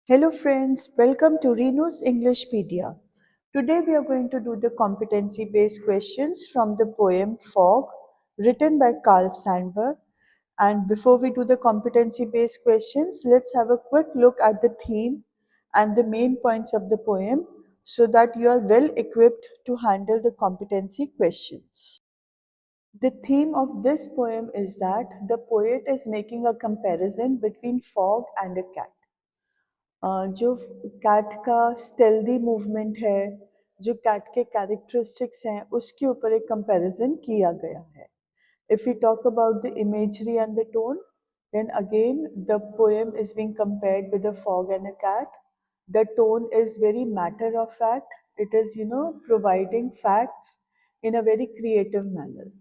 Hello friends, welcome to Reno's Englishpedia. Today we are going to do the competency based questions from the poem Fog written by Carl Sandburg. And before we do the competency based questions, let's have a quick look at the theme and the main points of the poem so that you are well equipped to handle the competency questions. The theme of this poem is that the poet is making a comparison between fog and a cat. जो cat का स्टेल्दी movement है, जो cat के characteristics हैं, उसके ऊपर एक comparison किया गया है. If we talk about the imagery and the tone, then again the poem is being compared with a fog and a cat. The tone is very matter of fact. It is, providing facts in a very creative manner.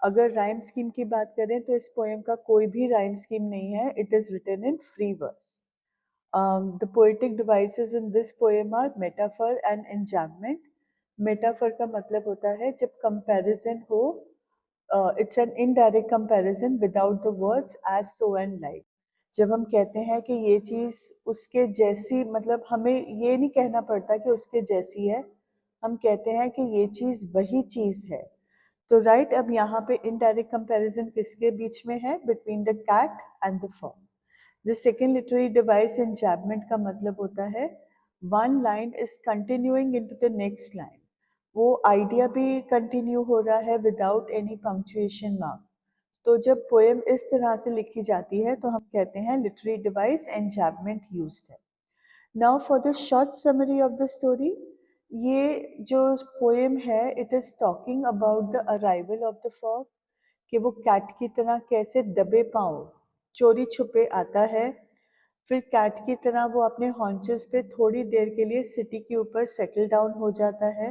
अगर rhyme scheme की बात करें तो इस poem का कोई भी rhyme scheme नहीं है. It is written in free verse. The poetic devices in this poem are metaphor and enjambment. Metaphor का मतलब होता है जब comparison हो, it's an indirect comparison without the words as, so and like. जब हम कहते हैं कि ये चीज़ उसके जैसी, मतलब हमें ये नहीं कहना पड़ता कि उसके जैसी है, हम कहते हैं कि ये चीज़ वही चीज़ है. तो राइट, अब यहाँ पे इनडायरेक्ट कंपैरिजन किसके बीच में है? Between the cat and the fog. The second literary device enjambment का मतलब होता है one line is continuing into the next line. वो आइडिया भी कंटिन्यू हो रहा है विदाउट एनी पंक्चुएशन मार्क. तो जब पोएम इस तरह से लिखी जाती है तो हम कहते हैं लिटरेरी डिवाइस enjambment यूज्ड है. Now for the short summary of the story. ये जो पोएम है it is talking about the arrival of the fog, कि वो कैट की तरह कैसे दबे पाँव चोरी छुपे आता है. फिर कैट की तरह वो अपने हॉन्चेस पे थोड़ी देर के लिए सिटी के ऊपर सेटल डाउन हो जाता है.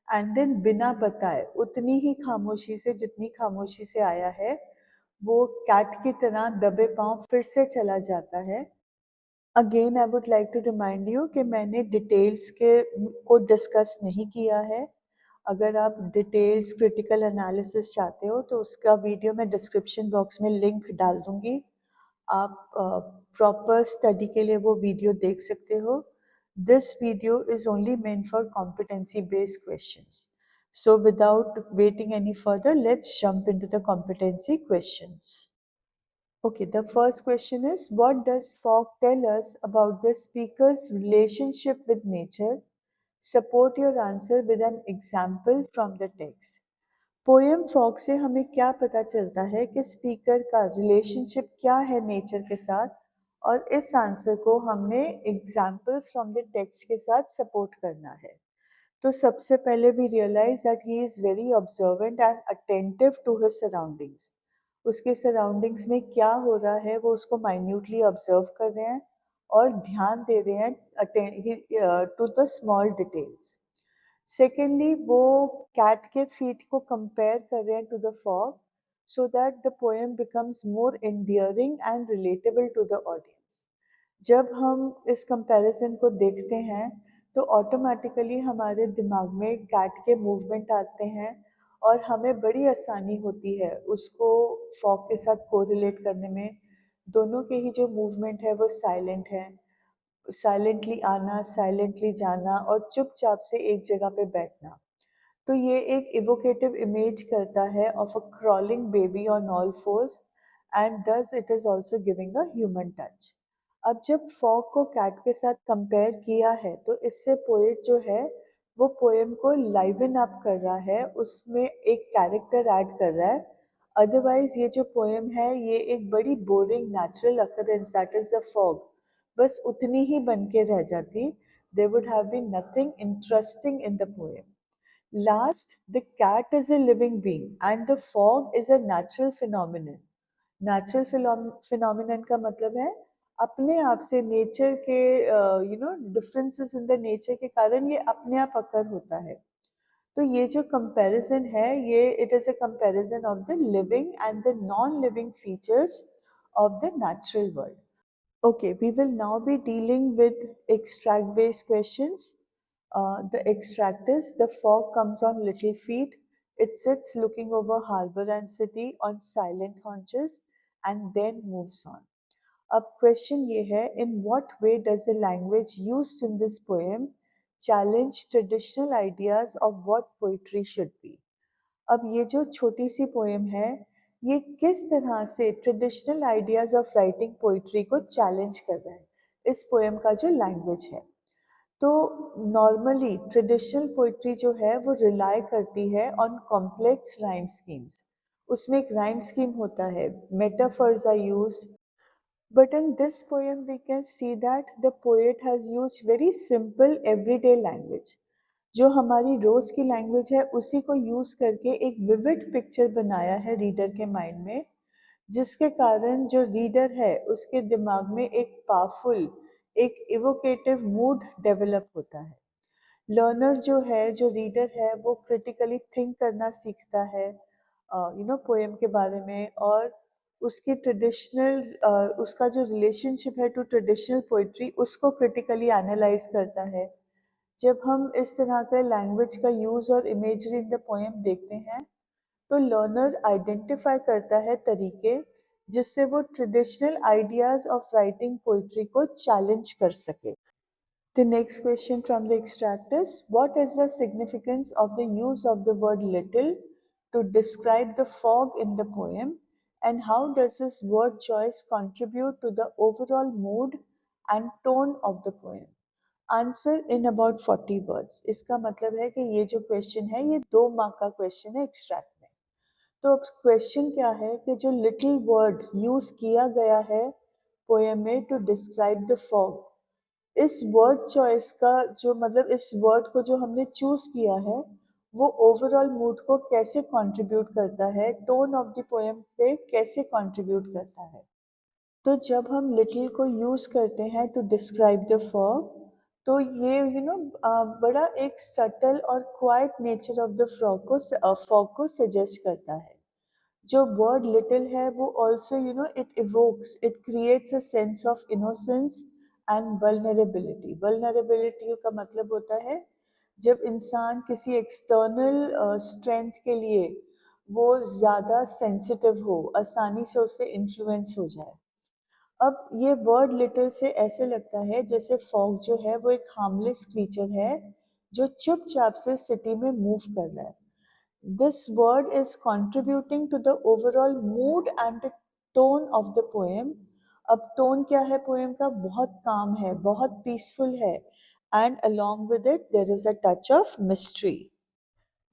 एंड देन बिना बताए उतनी ही खामोशी से जितनी खामोशी से आया है, वो कैट की तरह दबे पाँव फिर से चला जाता है. Again I would like to remind you कि मैंने डिटेल्स के को डिस्कस नहीं किया है. अगर आप डिटेल्स क्रिटिकल एनालिसिस चाहते हो तो उसका वीडियो मैं डिस्क्रिप्शन बॉक्स में लिंक डाल दूंगी. आप प्रॉपर स्टडी के लिए वो वीडियो देख सकते हो. This video is only meant for competency based questions. So without waiting any further, let's jump into the competency questions. Okay, the first question is, what does fog tell us about the speaker's relationship with nature? Support your answer with an example from the text. Poem fog से हमें क्या पता चलता है कि speaker का relationship क्या है नेचर के साथ, और इस आंसर को हमने एग्जाम्पल्स फ्रॉम द टेक्स्ट के साथ सपोर्ट करना है. तो सबसे पहले we realise that he is very observant and attentive to his surroundings. उसके सराउंडिंग्स में क्या हो रहा है वो उसको माइन्यूटली ऑब्जर्व कर रहे हैं और ध्यान दे रहे हैं to the small details. Secondly, वो कैट के फीट को कंपेयर कर रहे हैं to the fog so that the poem becomes more endearing and relatable to the audience. जब हम इस कंपैरिजन को देखते हैं तो ऑटोमेटिकली हमारे दिमाग में कैट के मूवमेंट आते हैं और हमें बड़ी आसानी होती है उसको फॉग के साथ कोरिलेट करने में. दोनों के ही जो मूवमेंट है वो साइलेंट है. साइलेंटली आना, साइलेंटली जाना और चुपचाप से एक जगह पे बैठना. तो ये एक इवोकेटिव इमेज करता है of a crawling baby on all force, and thus it is also giving a human touch. अब जब फॉग को कैट के साथ कंपेयर किया है तो इससे पोएट जो है वो पोएम को लाइवन अप कर रहा है, उसमें एक कैरेक्टर ऐड कर रहा है. अदरवाइज ये जो पोएम है ये एक बड़ी boring natural occurrence that is the fog बस उतनी ही बन के रह जाती. There would have been nothing interesting in the poem. Last, the cat is a living being and the fog is a natural phenomenon. Natural phenomenon का मतलब है अपने आप से नेचर के डिफरेंसेस इन द नेचर के कारण ये अपने आप अकर होता है. तो ये जो कंपैरिजन है ये it is a comparison of the living and the non living features of the natural world. Okay, we will now be dealing with extract based questions. The extract is the fog comes on little feet. It sits looking over harbor and city on silent haunches and then moves on. अब question ये है, in what way does the language used in this poem challenge traditional ideas of what poetry should be. अब ये जो छोटी सी poem है, ये किस तरह से traditional ideas of writing poetry को चैलेंज कर रहा है, इस पोएम का जो लैंग्वेज है। तो नॉर्मली ट्रेडिशनल पोइट्री जो है वो रिलाई करती है ऑन कॉम्प्लेक्स राइम स्कीम्स। उसमें एक राइम स्कीम होता है, metaphors are used, but in this poem we can see that the poet has used very simple everyday language। जो हमारी रोज की लैंग्वेज है उसी को यूज करके एक विविड पिक्चर बनाया है रीडर के माइंड में, जिसके कारण जो रीडर है उसके दिमाग में एक पावरफुल, एक इवोकेटिव मूड डेवलप होता है। लर्नर जो है, जो रीडर है, वो क्रिटिकली थिंक करना सीखता है पोएम के बारे में, और उसकी ट्रेडिशनल उसका जो रिलेशनशिप है टू ट्रेडिशनल पोइट्री उसको क्रिटिकली एनालाइज करता है। जब हम इस तरह का लैंग्वेज का यूज़ और इमेजरी इन द पोएम देखते हैं तो लर्नर आइडेंटिफाई करता है तरीके जिससे वो traditional ideas of writing poetry को चैलेंज कर सके। The next question from the extract is, what is the significance of the use of the word little to describe the fog in the poem, and how does this word choice contribute to the overall mood and tone of the poem? Answer in about 40 words। इसका मतलब है कि ये जो question है ये 2 mark का question है एक्सट्रैक्ट में। तो अब क्वेश्चन क्या है कि जो लिटिल वर्ड यूज किया गया है पोएम में टू डिस्क्राइब द फॉग, इस वर्ड चॉइस का जो मतलब इस वर्ड को जो हमने चूज किया है वो ओवरऑल मूड को कैसे कंट्रीब्यूट करता है, टोन ऑफ द पोएम पे कैसे कंट्रीब्यूट करता है। तो जब हम लिटिल को यूज करते हैं टू डिस्क्राइब द फॉग, तो ये बड़ा एक सटल और quite nature of the fog को सजेस्ट करता है। जो वर्ड लिटिल है वो also it evokes, it creates a sense of innocence and vulnerability. Vulnerability का मतलब होता है जब इंसान किसी एक्सटर्नल स्ट्रेंथ के लिए वो ज़्यादा सेंसिटिव हो, आसानी से उससे इन्फ्लुएंस हो जाए। अब ये वर्ड लिटिल से ऐसे लगता है जैसे फॉग जो है वो एक हार्मलेस क्रीचर है जो चुपचाप से सिटी में मूव कर रहा है। This word is contributing to the overall mood and the tone of the poem। अब टोन क्या है पोएम का? बहुत काम है, बहुत पीसफुल है, and along with it there is a touch of mystery।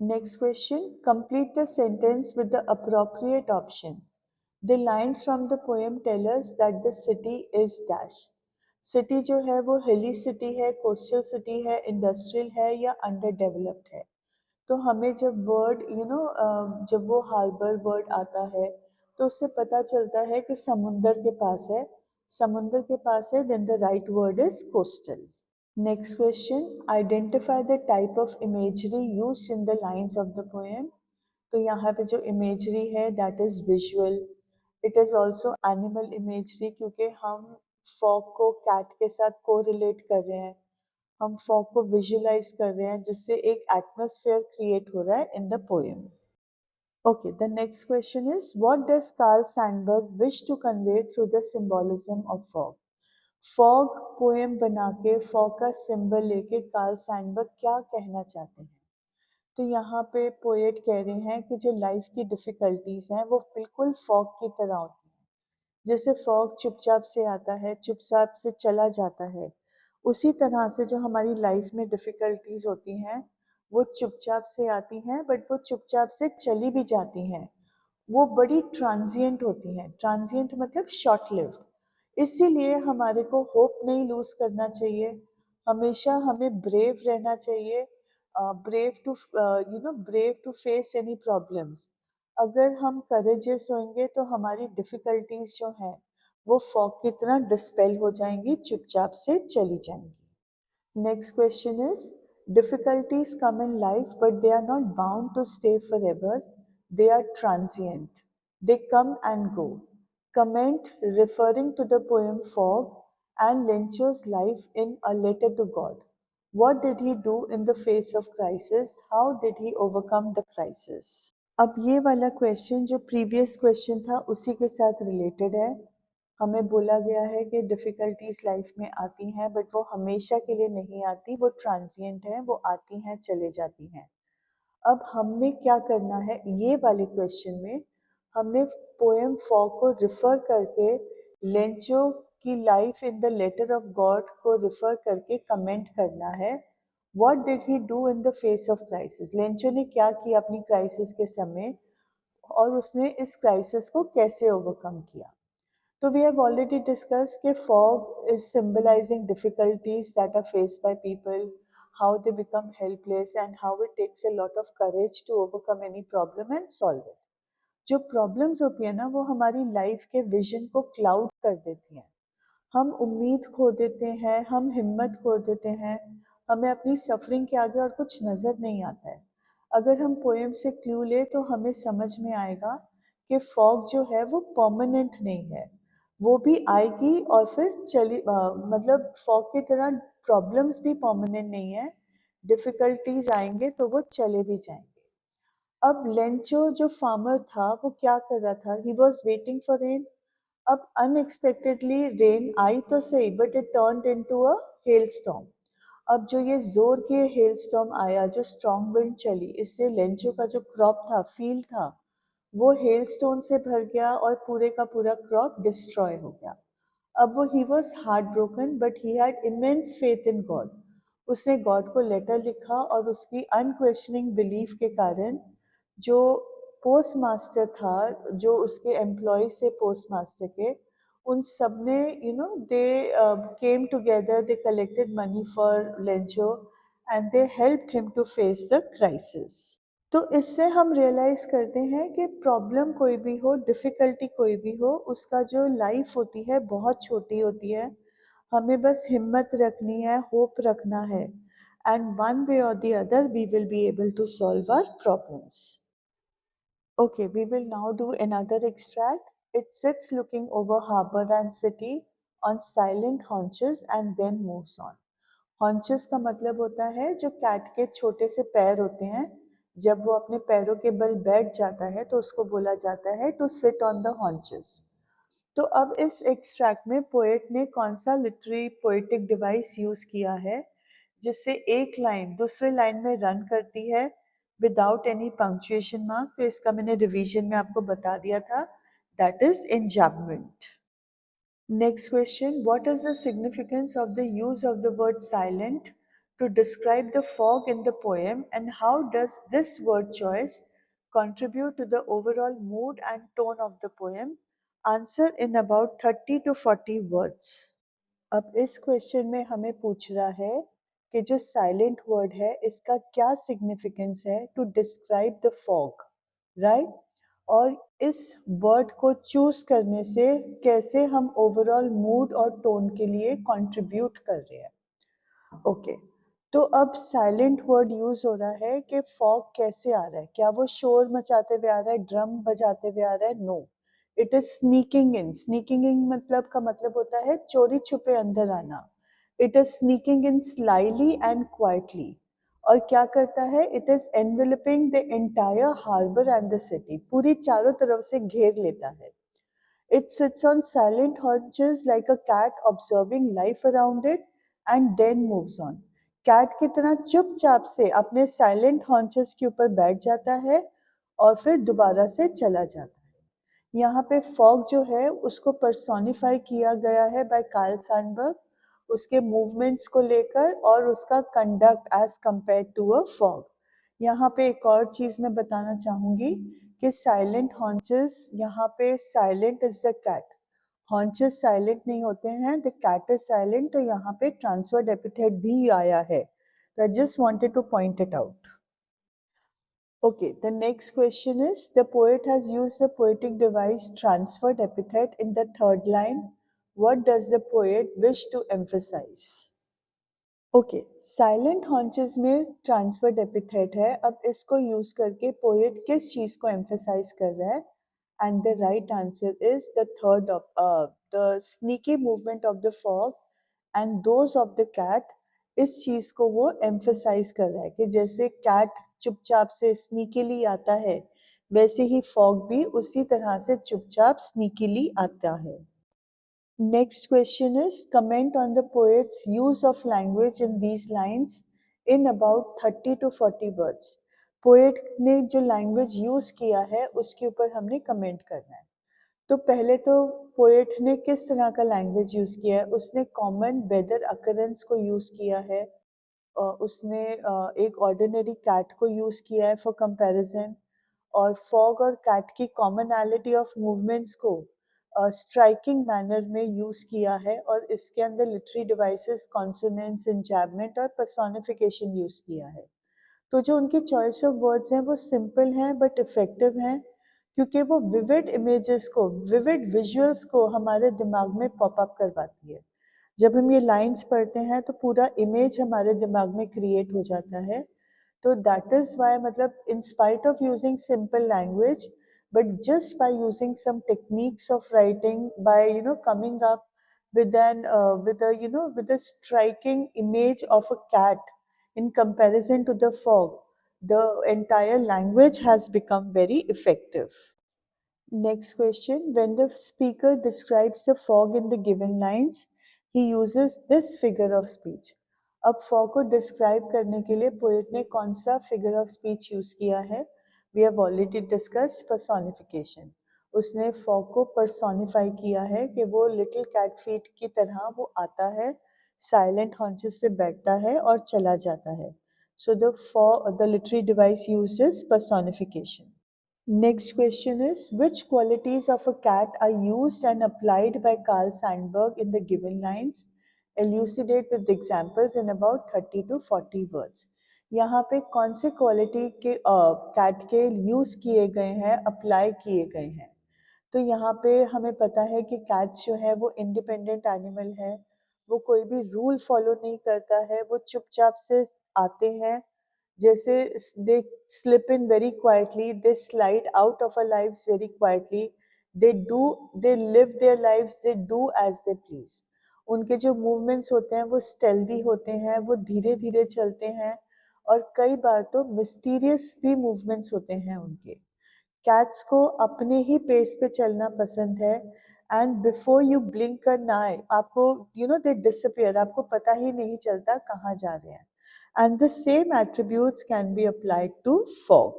Next question, complete the sentence with the appropriate option। The lines from the poem tell us that the city is dash। City जो है वो हिली city है, coastal city है, industrial है या under developed है। तो हमें जब वर्ड जब वो हार्बर वर्ड आता है तो उससे पता चलता है कि समुंदर के पास है, समुंदर के पास है, then the right word is coastal. Next question, identify the type of imagery used in the lines of the poem. तो यहाँ पे जो इमेजरी है that is visual, it is also animal imagery, क्योंकि हम फॉग को कैट के साथ को रिलेट कर रहे हैं, हम फॉग को विजुअलाइज कर रहे हैं जिससे एक एटमॉस्फेयर क्रिएट हो रहा है in the poem. Okay, the next question is, what does Carl Sandburg wish to convey through the symbolism of fog. Fog poem बना के फॉग का सिंबल लेके कार्ल सैंडबर्ग क्या कहना चाहते हैं? तो यहाँ पे पोएट कह रहे हैं कि जो लाइफ की डिफिकल्टीज हैं वो बिल्कुल फॉग की तरह होती हैं। जैसे फॉग चुपचाप से आता है, चुपचाप से चला जाता है, उसी तरह से जो हमारी लाइफ में डिफिकल्टीज होती हैं वो चुपचाप से आती हैं बट वो चुपचाप से चली भी जाती हैं। वो बड़ी ट्रांजिएंट होती हैं। ट्रांजिएंट मतलब शॉर्ट लिव्ड। इसीलिए हमारे को होप नहीं लूज करना चाहिए, हमेशा हमें ब्रेव रहना चाहिए, brave to face any problems. अगर हम करेजियस होंगे तो हमारी डिफिकल्टीज जो हैं वो फॉग की तरह डिस्पेल हो जाएंगी, चुपचाप से चली जाएंगी। Next question is, difficulties come in life but they are not bound to stay forever, they are transient, they come and go। Comment referring to the poem Fog and Lencho's life in A Letter to God। What did he do in the face of crisis? How did he overcome the crisis? अब ये वाला question जो previous question था उसी के साथ related है। हमें बोला गया है कि डिफ़िकल्टीज़ लाइफ में आती हैं बट वो हमेशा के लिए नहीं आती, वो ट्रांज़िएंट हैं, वो आती हैं, चले जाती हैं। अब हमने क्या करना है, ये वाले क्वेश्चन में हमने पोएम फॉग को रिफ़र करके लेंचो की life in the letter of God को रिफ़र करके कमेंट करना है। What did he do in the face of crisis? Lencho ने क्या किया अपनी क्राइसिस के समय और उसने इस क्राइसिस को कैसे ओवरकम किया? So we have already discussed that fog is symbolizing difficulties that are faced by people, how they become helpless and how it takes a lot of courage to overcome any problem and solve it. जो problems होती है ना वो हमारी life के vision को cloud कर देती हैं। हम उम्मीद खो देते हैं, हम हिम्मत खो देते हैं, हमें अपनी सफरिंग के आगे और कुछ नज़र नहीं आता है। अगर हम पोएम से क्लू ले तो हमें समझ में आएगा कि फॉग जो है वो परमानेंट नहीं है, वो भी आएगी और फिर मतलब फॉग की तरह प्रॉब्लम्स भी परमानेंट नहीं है, डिफ़िकल्टीज आएंगे तो वो चले भी जाएंगे। अब लेंचो जो फार्मर था वो क्या कर रहा था, he was waiting for rain. अब अनएक्सपेक्टेडली रेन आई तो सही but it turned into a hello storm. अब जो ये जोर के हेल स्टॉर्म आया, जो स्ट्रॉन्ग विंड चली, इससे लेंचो का जो क्रॉप था, फील्ड था, वो हेल स्टोन से भर गया और पूरे का पूरा क्रॉप डिस्ट्रॉय हो गया। अब वो he was heart broken but he had immense faith in God. उसने गॉड को लेटर लिखा और उसकी अनक्वेश्चनिंग बिलीफ के कारण जो पोस्ट मास्टर था, जो उसके एम्प्लॉय से पोस्ट मास्टर के, उन सब ने they came together, they collected money for Lencho and they helped him to face the crisis. तो इससे हम रियलाइज करते हैं कि प्रॉब्लम कोई भी हो, डिफ़िकल्टी कोई भी हो, उसका जो लाइफ होती है बहुत छोटी होती है। हमें बस हिम्मत रखनी है, होप रखना है, एंड वन वे और the other we will be able to solve our problems. Okay, we will now do another extract. It sits looking over harbor and city on silent haunches and then moves on. Haunches का मतलब होता है जो cat के छोटे से पैर होते हैं, जब वो अपने पैरों के बल बैठ जाता है तो उसको बोला जाता है to sit on the haunches. तो अब इस एक्सट्रैक्ट में पोएट ने कौन सा लिटरेरी पोएटिक डिवाइस यूज किया है जिससे एक लाइन दूसरे लाइन में रन करती है विदाउट एनी पंक्चुएशन मार्क? तो इसका मैंने रिवीजन में आपको बता दिया था, that is enjambment. Next question, what is the significance of the use of the word silent to describe the fog in the poem, and how does this word choice contribute to the overall mood and tone of the poem? Answer in about 30 to 40 words. अब इस question में हमें पूछ रहा है कि जो silent word है इसका क्या सिग्निफिकेंस है to describe the fog, right? और इस वर्ड को चूज करने से कैसे हम ओवरऑल मूड और टोन के लिए कंट्रीब्यूट कर रहे हैं। ओके, तो अब साइलेंट वर्ड यूज हो रहा है कि फॉग कैसे आ रहा है, क्या वो शोर मचाते हुए आ रहा है, ड्रम बजाते हुए आ रहा है? No, it is sneaking in. Sneaking in मतलब का मतलब होता है चोरी छुपे अंदर आना। It is sneaking in slyly and quietly. और क्या करता है, it is enveloping the entire harbour and the city, पूरी चारों तरफ से घेर लेता है। It sits on silent haunches like a cat observing life around it and then moves on. Cat की तरह चुपचाप से अपने साइलेंट हॉन्चेस के ऊपर बैठ जाता है और फिर दोबारा से चला जाता है। यहाँ पे फॉग जो है उसको पर्सोनिफाई किया गया है बाय कार्ल सैंडबर्ग, उसके मूवमेंट्स को लेकर और उसका conduct as compare to a fog. यहाँ पे एक और चीज मैं बताना चाहूंगी कि साइलेंट हॉन्चेस, यहाँ पे silent is the cat, haunches silent नहीं होते हैं, द कैट इज साइलेंट, तो यहाँ पे ट्रांसफर्ड एपिथेट भी आया है, तो I just wanted two point it out. Okay, the next question is, the poet has used the poetic device transferred epithet in the third line. What does the poet wish to emphasize? Okay, silent haunches में transferred epithet है। अब इसको use करके poet किस चीज को emphasise कर रहा है? And the right answer is the third of the sneaky movement of the fog and those of the cat. इस चीज को वो एम्फेसाइज कर रहा है कि जैसे कैट चुपचाप से स्नीकीली आता है, वैसे ही फॉग भी उसी तरह से चुपचाप स्नीकीली आता है। Next question is comment on the poet's use of language in these lines in about 30 to 40 words. Poet ने जो लैंग्वेज यूज किया है उसके ऊपर हमने कमेंट करना है. तो पहले तो पोएट ने किस तरह का लैंग्वेज यूज किया है. उसने कॉमन वेदर अकरेंस को यूज किया है. उसने एक ऑर्डिनरी कैट को यूज किया है फॉर कंपैरिजन. और फॉग और कैट की कॉमनैलिटी ऑफ मूवमेंट्स को स्ट्राइकिंग मैनर में यूज किया है. और इसके अंदर लिटरेरी डिवाइसेस, कॉन्सोनेंट्स, इंजैबमेंट और पर्सोनिफिकेशन यूज किया है. तो जो उनकी चॉइस ऑफ वर्ड्स हैं वो सिंपल हैं बट इफेक्टिव हैं, क्योंकि वो विविड इमेजेस को, विविड विजुअल्स को हमारे दिमाग में पॉप अप करवाती है. जब हम ये लाइंस पढ़ते हैं तो पूरा इमेज हमारे दिमाग में क्रिएट हो जाता है. तो दैट इज वाई, मतलब in spite of using simple language, but just by using some techniques of writing, by coming up with an with a with a striking image of a cat in comparison to the fog, the entire language has become very effective. Next question. When the speaker describes the fog in the given lines, he uses this figure of speech. अब fog को describe करने के लिए poet ने कौन सा figure of speech use किया है? We have already discussed personification. उसने fog को personify किया है कि वो little cat feet की तरह वो आता है, silent haunches पे बैठता है और चला जाता है. So the literary device uses personification. Next question is, which qualities of a cat are used and applied by Carl Sandburg in the given lines? Elucidate with examples in about 30 to 40 words. यहाँ पे कौन से quality के cat के use किए गए हैं, apply किए गए हैं. तो यहाँ पे हमें पता है कि कैट्स जो है वो इंडिपेंडेंट एनिमल है. वो कोई भी रूल फॉलो नहीं करता है. वो चुपचाप से आते हैं. जैसे they slip in very quietly, they slide out of our lives very quietly, they live their lives, they do as they please. उनके जो मूवमेंट्स होते हैं वो स्टेल्दी होते हैं, वो धीरे धीरे चलते हैं और कई बार तो मिस्टीरियस भी मूवमेंट्स होते हैं उनके. कैट्स को अपने ही पेस पे चलना पसंद है. And before you blink an eye, आपको दे डिसअपियर, आपको पता ही नहीं चलता कहाँ जा रहे हैं. And the same attributes can be applied to fog.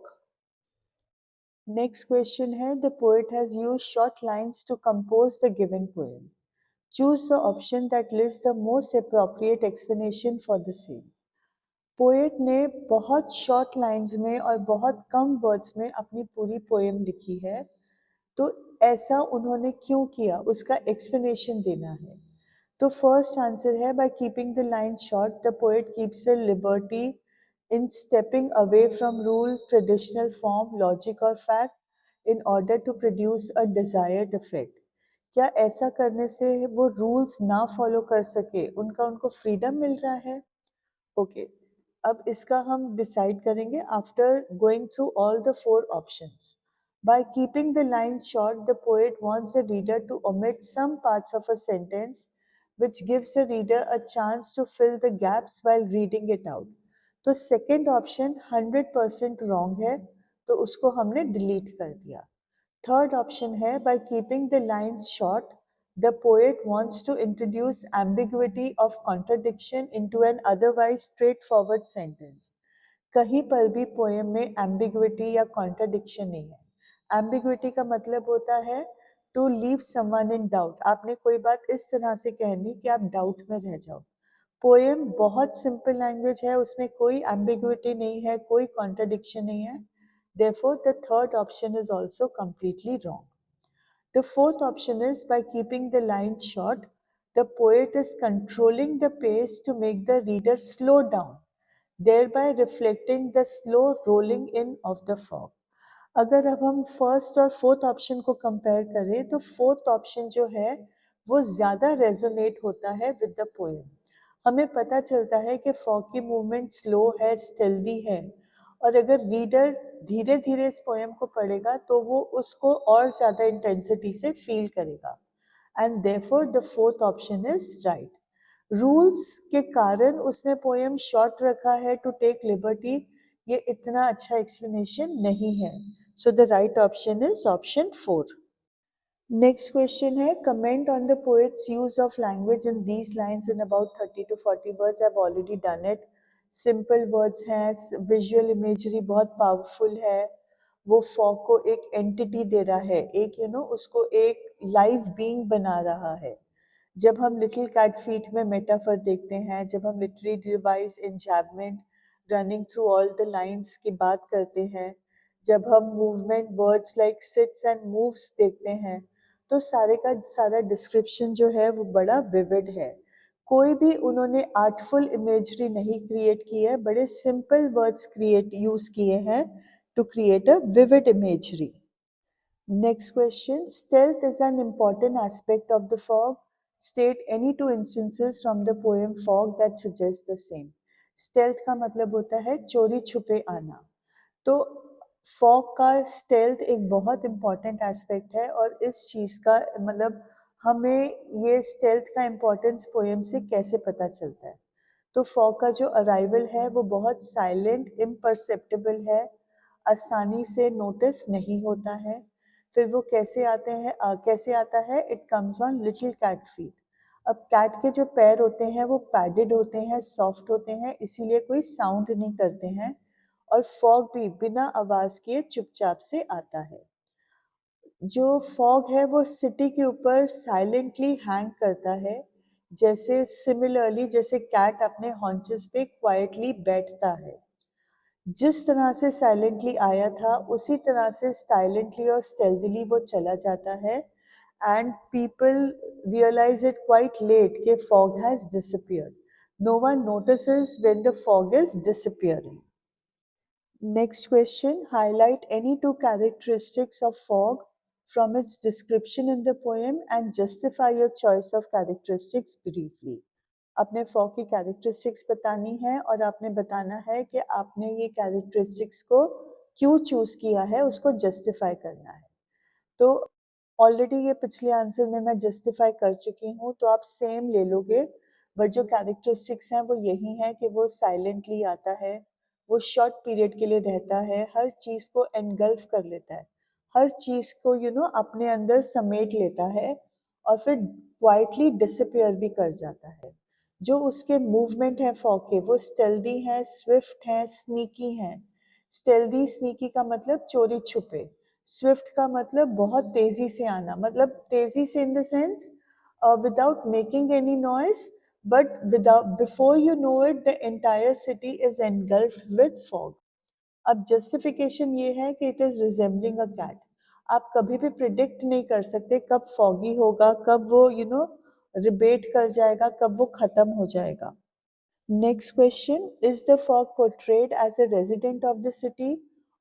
Next question है, the poet has used short lines to compose the given poem. Choose the option that lists the most appropriate explanation for the same. Poet ने बहुत short lines में और बहुत कम words में अपनी पूरी poem लिखी है. तो ऐसा उन्होंने क्यों किया, उसका एक्सप्लेनेशन देना है. तो फर्स्ट आंसर है, by keeping the line short the poet keeps a liberty in stepping away from rule, traditional form, logic और fact in order to produce a desired effect. क्या ऐसा करने से वो रूल्स ना फॉलो कर सके, उनको फ्रीडम मिल रहा है? ओके, अब इसका हम डिसाइड करेंगे after going through all the four options. By keeping the lines short, the poet wants the reader to omit some parts of a sentence, which gives the reader a chance to fill the gaps while reading it out. तो second option 100% wrong है, तो उसको हमने delete कर दिया. Third option है, by keeping the lines short, the poet wants to introduce ambiguity of contradiction into an otherwise straightforward sentence. कहीं पर भी पोएम में एम्बिग्विटी या कॉन्ट्राडिक्शन नहीं है. एम्बिग्विटी का मतलब होता है to leave someone in doubt. आपने कोई बात इस तरह से कहनी कि आप डाउट में रह जाओ. पोएम बहुत सिंपल लैंग्वेज है, उसमें कोई एम्बिग्विटी नहीं है, कोई कॉन्ट्राडिक्शन नहीं है. Therefore, the third option is also completely wrong. The fourth option is, by keeping the lines short, the poet is controlling the pace to make the reader slow down, thereby reflecting the slow rolling in of the fog. अगर अब हम first और fourth option को compare करें तो fourth option जो है वो ज़्यादा रेजोनेट होता है विद द पोएम. हमें पता चलता है कि फॉग की मूवमेंट स्लो है, स्टेल्दी है. और अगर रीडर धीरे धीरे इस पोएम को पढ़ेगा तो वो उसको और ज़्यादा इंटेंसिटी से फील करेगा. And therefore the fourth option is right. Rules के कारण उसने पोएम शॉर्ट रखा है टू टेक लिबर्टी, ये इतना अच्छा एक्सप्लेनेशन नहीं है. So the right option is option 4. Next question है, comment on the poet's use of language in these lines in about 30 to 40 words. I've already done it. Simple words हैं, visual imagery बहुत powerful है, वो fog को एक entity दे रहा है, एक उसको एक live being बना रहा है. जब हम लिटिल कैट फीट में मेटाफर देखते हैं, जब हम literary device enjambment running through all the lines की बात करते हैं, जब हम movement words like sits and moves देखते हैं, तो सारे का सारा डिस्क्रिप्शन जो है वो बड़ा विविड है. कोई भी उन्होंने आर्टफुल इमेजरी नहीं क्रिएट की है, बड़े सिंपल वर्ड्स क्रिएट यूज किए हैं to create a vivid imagery. Next question. Stealth is an important aspect of the fog. State any two instances from the poem Fog that suggest the same. Stealth का मतलब होता है चोरी छुपे आना. तो फॉग का स्टेल्थ एक बहुत इम्पॉर्टेंट एस्पेक्ट है, और इस चीज़ का मतलब हमें ये स्टेल्थ का इम्पोर्टेंस पोएम से कैसे पता चलता है. तो फॉग का जो अराइवल है वो बहुत साइलेंट, इम्परसेप्टिबल है, आसानी से नोटिस नहीं होता है. फिर वो कैसे आता है, it comes on little cat feet. अब कैट के जो पैर होते हैं वो पैडेड होते हैं, सॉफ्ट होते हैं, इसीलिए कोई साउंड नहीं करते हैं, और फॉग भी बिना आवाज किए चुपचाप से आता है. जो फॉग है वो सिटी के ऊपर साइलेंटली हैंग करता है, जैसे सिमिलरली जैसे कैट अपने हॉन्चेस पे क्वाइटली बैठता है. जिस तरह से साइलेंटली आया था उसी तरह से साइलेंटली और स्टेल्थीली वो चला जाता है, and people realise it quite late कि fog has disappeared. No one notices when the fog is disappearing. Next question, highlight any two characteristics of fog from its description in the poem and justify your choice of characteristics briefly. अपने fog की characteristics बतानी है और आपने बताना है कि आपने ये कैरेक्टरिस्टिक्स को क्यों चूज किया है, उसको जस्टिफाई करना है. तो ऑलरेडी ये पिछले आंसर में मैं जस्टिफाई कर चुकी हूँ, तो आप सेम ले लोगे, बट जो कैरेक्टरिस्टिक्स हैं वो यही है कि वो साइलेंटली आता है, वो शॉर्ट पीरियड के लिए रहता है, हर चीज़ को एनगल्फ कर लेता है, हर चीज़ को अपने अंदर समेट लेता है, और फिर क्वाइटली डिसअपियर भी कर जाता है. जो उसके मूवमेंट है फॉग के, वो स्टेल्दी हैं, स्विफ्ट हैं, स्नीकी हैं. स्टेल्दी स्नीकी का मतलब चोरी छुपे, स्विफ्ट का मतलब बहुत तेजी से आना, मतलब तेजी से in the sense without making any noise, but without before you know it the entire city is engulfed with fog. अब जस्टिफिकेशन ये है कि it is resembling a cat. आप कभी भी प्रिडिक्ट नहीं कर सकते कब फॉगी होगा, कब वो रिबेट कर जाएगा, कब वो खत्म हो जाएगा. Next question, is the fog portrayed as a resident of the city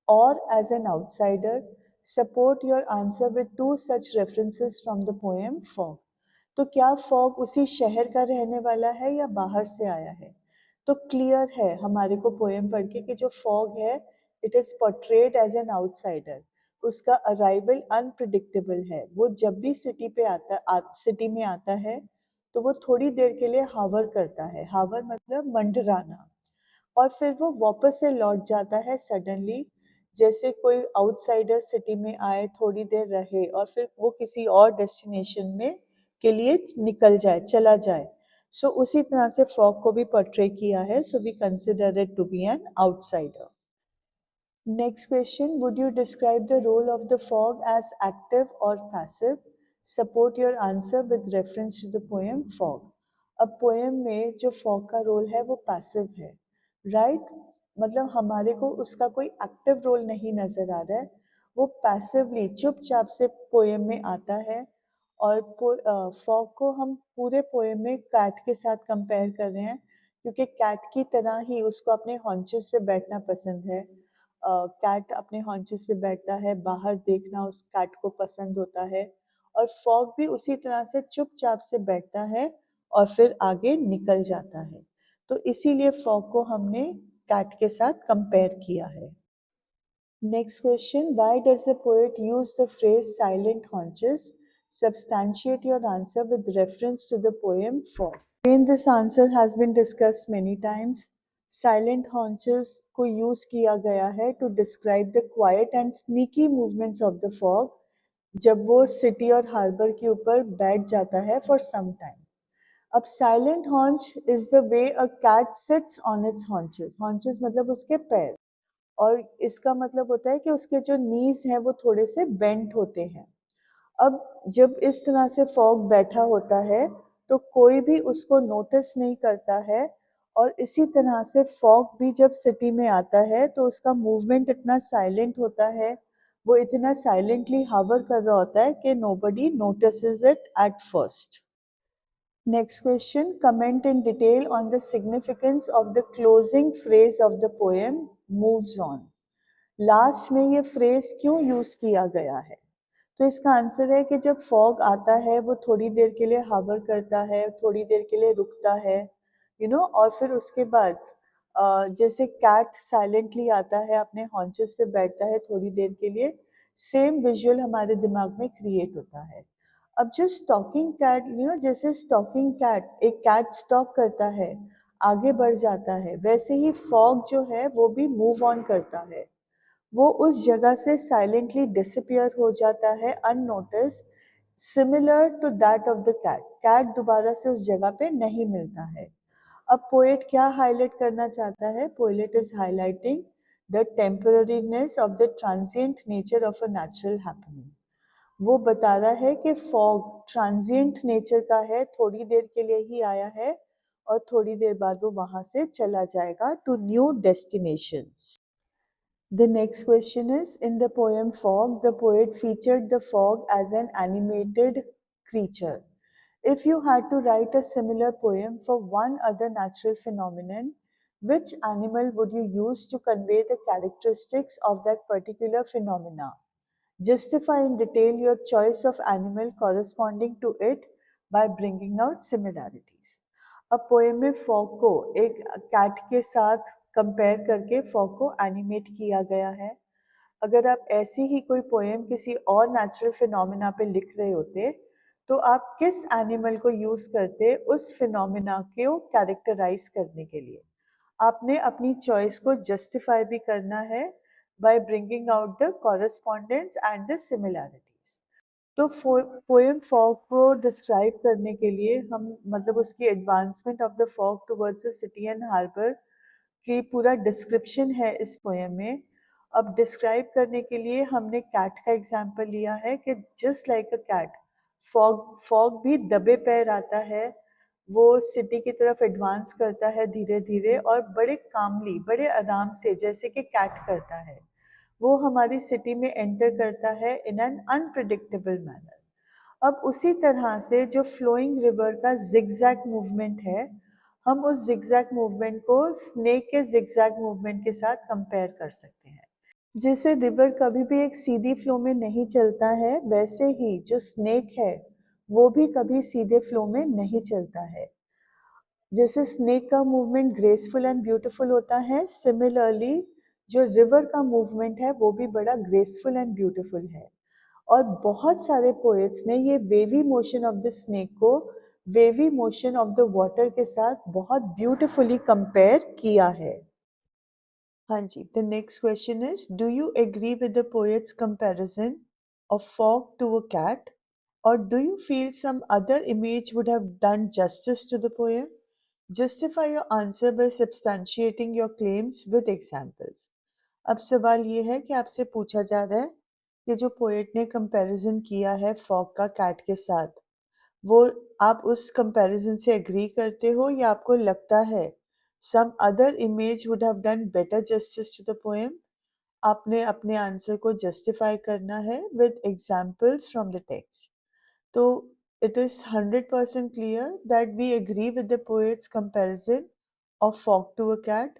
or as an outsider? Support your answer with two such references from the poem Fog. तो क्या फॉग उसी शहर का रहने वाला है या बाहर से आया है? तो क्लियर है हमारे को पोएम पढ़ के कि जो फॉग है it is portrayed as an outsider. उसका अराइवल अनप्रिडिक्टेबल है. वो जब भी सिटी में आता है तो वो थोड़ी देर के लिए हावर करता है. हावर मतलब मंडराना. और फिर वो वापस से लौट जाता है सडनली, जैसे कोई आउटसाइडर सिटी में आए, थोड़ी देर रहे और फिर वो किसी और डेस्टिनेशन में के लिए निकल जाए, चला जाए. सो उसी तरह से फॉग को भी पोर्ट्रे किया है. So we consider it to be an outsider. Next question, would you describe the role of the fog as active or passive? Support your answer with reference to the poem Fog. अब poem में जो fog का role है वो passive है, right? मतलब हमारे को उसका कोई एक्टिव रोल नहीं नजर आ रहा है. वो पैसिवली चुपचाप से पोएम में आता है. और फॉग को हम पूरे पोएम में कैट के साथ कंपेयर कर रहे हैं, क्योंकि कैट की तरह ही उसको अपने हॉन्चेस पे बैठना पसंद है. कैट अपने हॉन्चेस पे बैठता है, बाहर देखना उस कैट को पसंद होता है, और फॉग भी उसी तरह से चुपचाप से बैठता है और फिर आगे निकल जाता है. तो इसीलिए फॉग को हमने कैट के साथ कंपेयर किया है. Next question, why does the poet use the phrase silent haunches? Substantiate your answer with reference to the poem Fog. Again, this answer has been discussed many times. Silent haunches को use किया गया है to describe the quiet and sneaky movements of the fog जब वो city और harbour के ऊपर बैठ जाता है फॉर सम टाइम। अब silent haunch is the way a cat sits on its haunches. Haunches मतलब उसके पैर, और इसका मतलब होता है कि उसके जो नीज हैं वो थोड़े से बेंट होते हैं। अब जब इस तरह से फॉग बैठा होता है तो कोई भी उसको नोटिस नहीं करता है, और इसी तरह से फॉग भी जब सिटी में आता है तो उसका मूवमेंट इतना साइलेंट होता है, वो इतना साइलेंटली हावर कर रहा होता है कि nobody notices it at first. Next question, comment in detail on the significance of the closing phrase of the poem moves on. Last में ये फ्रेज क्यों यूज किया गया है? तो इसका आंसर है कि जब फॉग आता है वो थोड़ी देर के लिए हावर करता है, थोड़ी देर के लिए रुकता है, और फिर उसके बाद जैसे कैट साइलेंटली आता है, अपने हॉन्चेस पे बैठता है थोड़ी देर के लिए, सेम विजुअल हमारे दिमाग में क्रिएट होता है। अब जो स्टॉकिंग कैट, जैसे स्टॉकिंग कैट, एक कैट स्टॉक करता है, आगे बढ़ जाता है, वैसे ही फॉग जो है वो भी मूव ऑन करता है। वो उस जगह से साइलेंटली डिसअपियर हो जाता है unnoticed, similar to that of the cat. Cat दोबारा से उस जगह पे नहीं मिलता है। अब पोएट क्या हाईलाइट करना चाहता है? Poet is highlighting the temporariness of the transient nature of a natural happening. वो बता रहा है कि फॉग ट्रांजिएंट नेचर का है, थोड़ी देर के लिए ही आया है और थोड़ी देर बाद वो वहां से चला जाएगा to new destinations. The next question is, in the poem Fog, the poet featured the fog as an animated creature. If you had to write a similar poem for one other natural phenomenon, which animal would you use to convey the characteristics of that particular phenomena? Justify in detail your choice of animal corresponding to it by bringing out similarities. अब poem में fog को एक cat के साथ compare करके fog को animate किया गया है। अगर आप ऐसी ही कोई पोएम किसी और नेचुरल फिनोमिना पे लिख रहे होते तो आप किस एनिमल को यूज करते उस फिनोमिना को कैरेक्टराइज करने के लिए? आपने अपनी चॉइस को जस्टिफाई भी करना है by bringing out the correspondence and the similarities. तो पोएम फॉग को डिस्क्राइब करने के लिए हम, मतलब उसकी advancement of the fog towards the city and harbour की पूरा डिस्क्रिप्शन है इस पोएम में। अब डिस्क्राइब करने के लिए हमने कैट का एग्जांपल लिया है कि just like a cat, fog fog भी दबे पैर आता है, वो सिटी की तरफ एडवांस करता है धीरे धीरे और बड़े कामली, बड़े आराम से, जैसे कि कैट करता है। वो हमारी सिटी में एंटर करता है इन एन अनप्रिडिक्टेबल मैनर। अब उसी तरह से जो फ्लोइंग रिवर का जिगजैग मूवमेंट है, हम उस जिगजैग मूवमेंट को स्नेक के जिगजैग मूवमेंट के साथ कंपेयर कर सकते हैं। जैसे रिवर कभी भी एक सीधी फ्लो में नहीं चलता है, वैसे ही जो स्नेक है वो भी कभी सीधे फ्लो में नहीं चलता है। जैसे स्नेक का मूवमेंट ग्रेसफुल एंड ब्यूटीफुल होता है, सिमिलरली जो रिवर का मूवमेंट है वो भी बड़ा ग्रेसफुल एंड ब्यूटीफुल है। और बहुत सारे पोएट्स ने ये wavy motion of the snake को wavy motion of the water के साथ बहुत ब्यूटीफुली कंपेयर किया है। हाँ जी, the next question is, do you agree with the poet's comparison of fog to a cat, or do you feel some other image would have done justice to the poem? Justify your answer by substantiating your claims with examples. अब सवाल ये है कि आपसे पूछा जा रहा है कि जो पोएट ने कंपैरिजन किया है फॉग का कैट के साथ, वो आप उस कंपैरिजन से एग्री करते हो या आपको लगता है some other image would have done better justice to the poem? आपने अपने आंसर को जस्टिफाई करना है with examples from the text. So it is 100% clear that we agree with the poet's comparison of fog to a cat.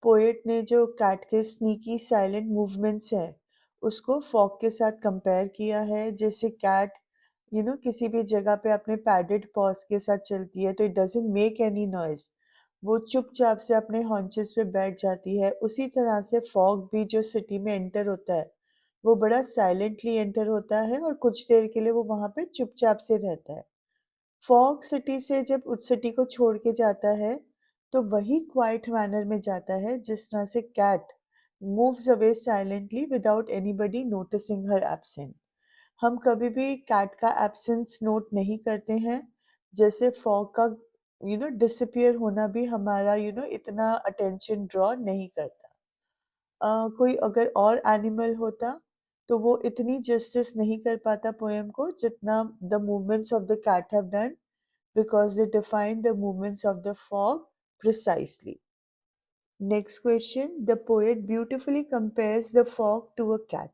Poet ने जो cat के sneaky silent movements हैं उसको फॉग के साथ कंपेयर किया है। जैसे कैट किसी भी जगह पे अपने पैडेड पॉज के साथ चलती है तो it doesn't make any noise, वो चुपचाप से अपने हॉन्चेस पे बैठ जाती है। उसी तरह से फॉग भी जो सिटी में एंटर होता है वो बड़ा साइलेंटली एंटर होता है और कुछ देर के लिए वो वहाँ पे चुपचाप से रहता है। फॉग सिटी से जब उस सिटी को छोड़ के जाता है तो वही क्वाइट मैनर में जाता है जिस तरह से cat moves away silently without anybody noticing her absent. हम कभी भी कैट का एब्सेंस नोट नहीं करते हैं, जैसे फॉग का डिसअपियर होना भी हमारा इतना अटेंशन ड्रॉ नहीं करता। कोई अगर और एनिमल होता तो वो इतनी जस्टिस नहीं कर पाता पोएम को जितना the movements of the cat have done, because they define the movements of the fog precisely. Next question. The poet beautifully compares the fog to a cat.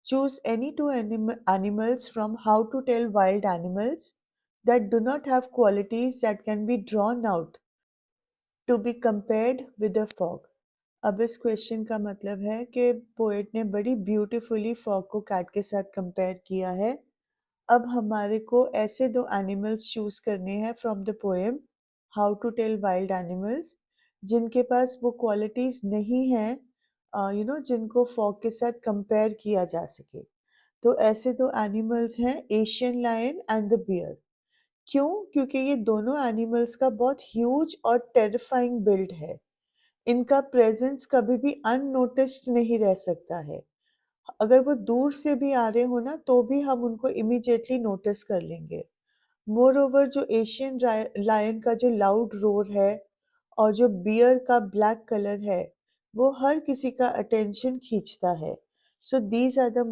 Choose any two animals from How to Tell Wild Animals that do not have qualities that can be drawn out to be compared with a fog. अब इस question का मतलब है कि poet ने बड़ी beautifully fog को cat के साथ कंपेयर किया है। अब हमारे को ऐसे दो एनिमल्स चूज करने हैं from the poem how to tell wild animals जिनके पास वो क्वालिटीज नहीं हैं, जिनको फॉग के साथ कंपेयर किया जा सके। तो ऐसे दो एनिमल्स हैं Asian lion and the bear. क्यों? क्योंकि ये दोनों एनिमल्स का बहुत ह्यूज और टेरिफाइंग बिल्ड है। इनका प्रेजेंस कभी भी अननोटिस्ड नहीं रह सकता है। अगर वो दूर से भी आ रहे हो ना तो भी हम उनको इमीडिएटली नोटिस कर लेंगे। मोर ओवर जो एशियन लायन का जो लाउड रोर है और जो बियर का ब्लैक कलर है वो हर किसी का अटेंशन खींचता है। So these are the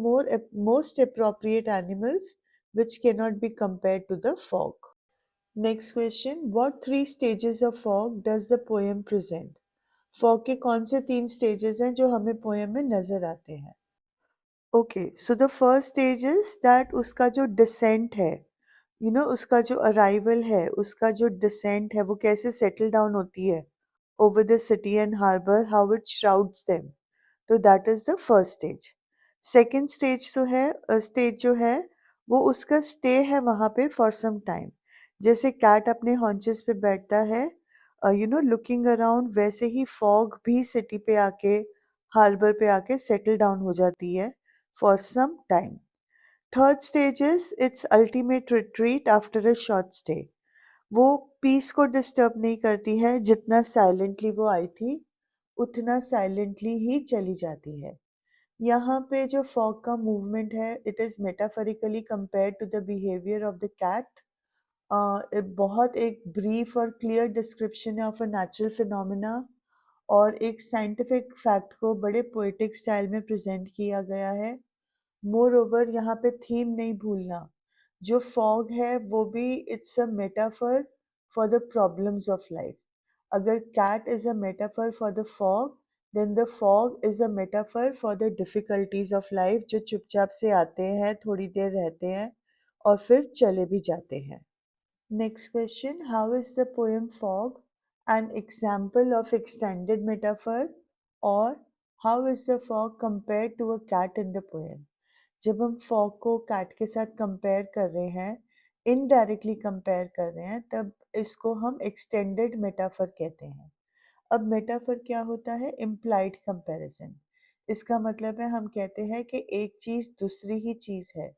most appropriate animals which cannot be compared to the fog. Next question. What three stages of fog does the poem present? Fog के कौन से तीन स्टेजेस हैं जो हमें पोएम में नजर आते हैं? Okay, so the first stage is that उसका जो डिसेंट है, उसका जो अराइवल है, उसका जो डिसेंट है वो कैसे सेटल डाउन होती है over the city and harbour, how it shrouds them. तो that is the first stage. Second stage तो है स्टेज जो है वो उसका स्टे है वहां पे फॉर सम टाइम। जैसे कैट अपने हॉन्चेस पे बैठता है लुकिंग अराउंड, वैसे ही फॉग भी सिटी पे आके हार्बर पे आके सेटल डाउन हो जाती है for some time. Third stage is its ultimate retreat after a short stay. वो पीस को डिस्टर्ब नहीं करती है, जितना साइलेंटली वो आई थी उतना साइलेंटली ही चली जाती है। यहाँ पे जो फॉग का मूवमेंट है it is metaphorically compare to the behaviour of the cat. बहुत एक ब्रीफ और क्लियर डिस्क्रिप्शन है ऑफ अ नेचुरल फिनोमिना और एक साइंटिफिक फैक्ट को बड़े पोएटिक स्टाइल में प्रेजेंट किया गया है। मोर ओवर यहाँ पे थीम नहीं भूलना, जो फॉग है वो भी it's a metaphor for the problems of life. अगर cat is a metaphor for the fog, then the fog is a metaphor for the difficulties of life, जो चुपचाप से आते हैं, थोड़ी देर रहते हैं और फिर चले भी जाते हैं। Next question. How is the poem Fog an example of extended metaphor, or how is the fog compared to a cat in the poem? जब हम फॉग को कैट के साथ कंपेयर कर रहे हैं, इनडायरेक्टली कंपेयर कर रहे हैं, तब इसको हम एक्सटेंडेड मेटाफर कहते हैं। अब मेटाफर क्या होता है? Implied comparison. इसका मतलब है हम कहते हैं कि एक चीज दूसरी ही चीज है।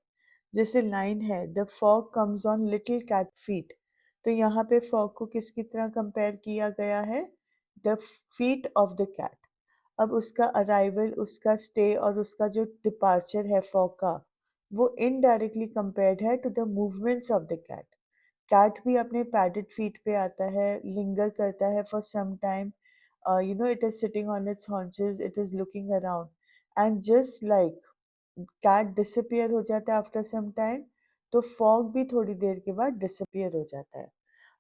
जैसे लाइन है the fog comes on little cat feet, तो यहाँ पे फॉग को किसकी तरह कंपेयर किया गया है? The feet of the cat. अब उसका अराइवल, उसका स्टे और उसका जो डिपार्चर है फॉग का, वो इनडायरेक्टली कंपेयर्ड है to the movements of the cat. Cat भी अपने पैडेड फीट पे आता है, लिंगर करता है for some time, it is sitting on its haunches, it is looking around, and just like cat disappear हो जाता है आफ्टर सम टाइम, तो फॉग भी थोड़ी देर के बाद डिसअपियर हो जाता है।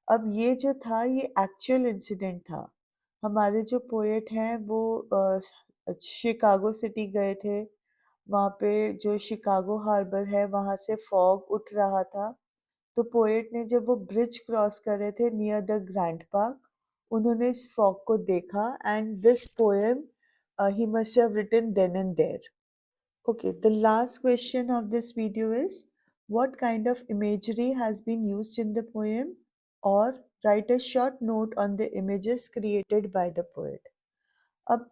अब ये जो था ये एक्चुअल इंसिडेंट था। हमारे जो पोएट हैं वो शिकागो सिटी गए थे। वहाँ पे जो शिकागो हार्बर है वहाँ से फॉग उठ रहा था। तो पोएट ने जब वो ब्रिज क्रॉस कर रहे थे नियर द ग्रैंड पार्क, उन्होंने इस फॉग को देखा and this poem he must have written then and there. Okay, the last question of this video is what kind of imagery has been used in the poem, or write a short note on the images created by the poet. अब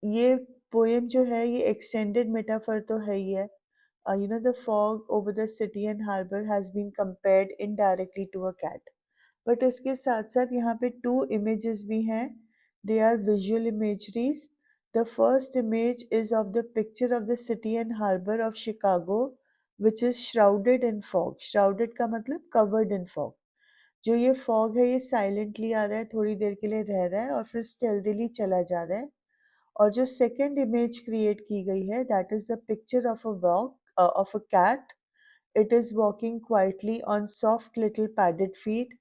ये poem जो है ये extended metaphor तो है ही है. The fog over the city and harbor has been compared indirectly to a cat. But इसके साथ साथ यहाँ पे two images भी हैं. They are visual imageries. The first image is of the picture of the city and harbor of Chicago which is shrouded in fog. Shrouded का मतलब covered in fog. जो ये fog है ये silently आ रहा है, थोड़ी देर के लिए रह रहा है और फिर stealthily चला जा रहा है. और जो second image create की गई है, that is the picture of a cat. It is walking quietly on soft little padded feet.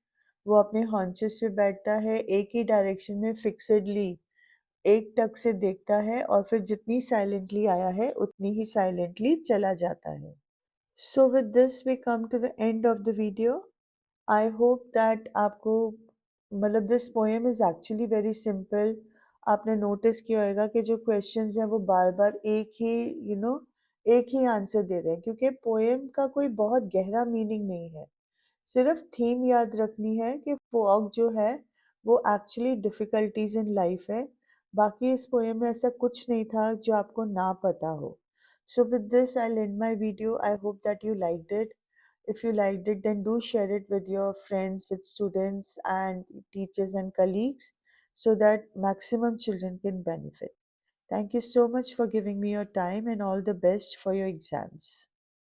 वो अपने haunches पे बैठता है, एक ही डायरेक्शन में fixedly एक टक से देखता है और फिर जितनी साइलेंटली आया है उतनी ही साइलेंटली चला जाता है. So with this we come to the end of the video. I hope that आपको मतलब this poem is actually very simple. आपने नोटिस किया होगा कि जो क्वेश्चंस हैं वो बार बार एक ही एक ही आंसर दे रहे हैं क्योंकि पोएम का कोई बहुत गहरा मीनिंग नहीं है. सिर्फ थीम याद रखनी है कि फॉग जो है वो एक्चुअली डिफिकल्टीज इन लाइफ है. बाकी इस पोएम में ऐसा कुछ नहीं था जो आपको ना पता हो. So with this I and my video. I hope that you liked it. If you liked it, then do share it with your friends, with students and teachers and colleagues so that maximum children can benefit. Thank you so much for giving me your time and all the best for your exams.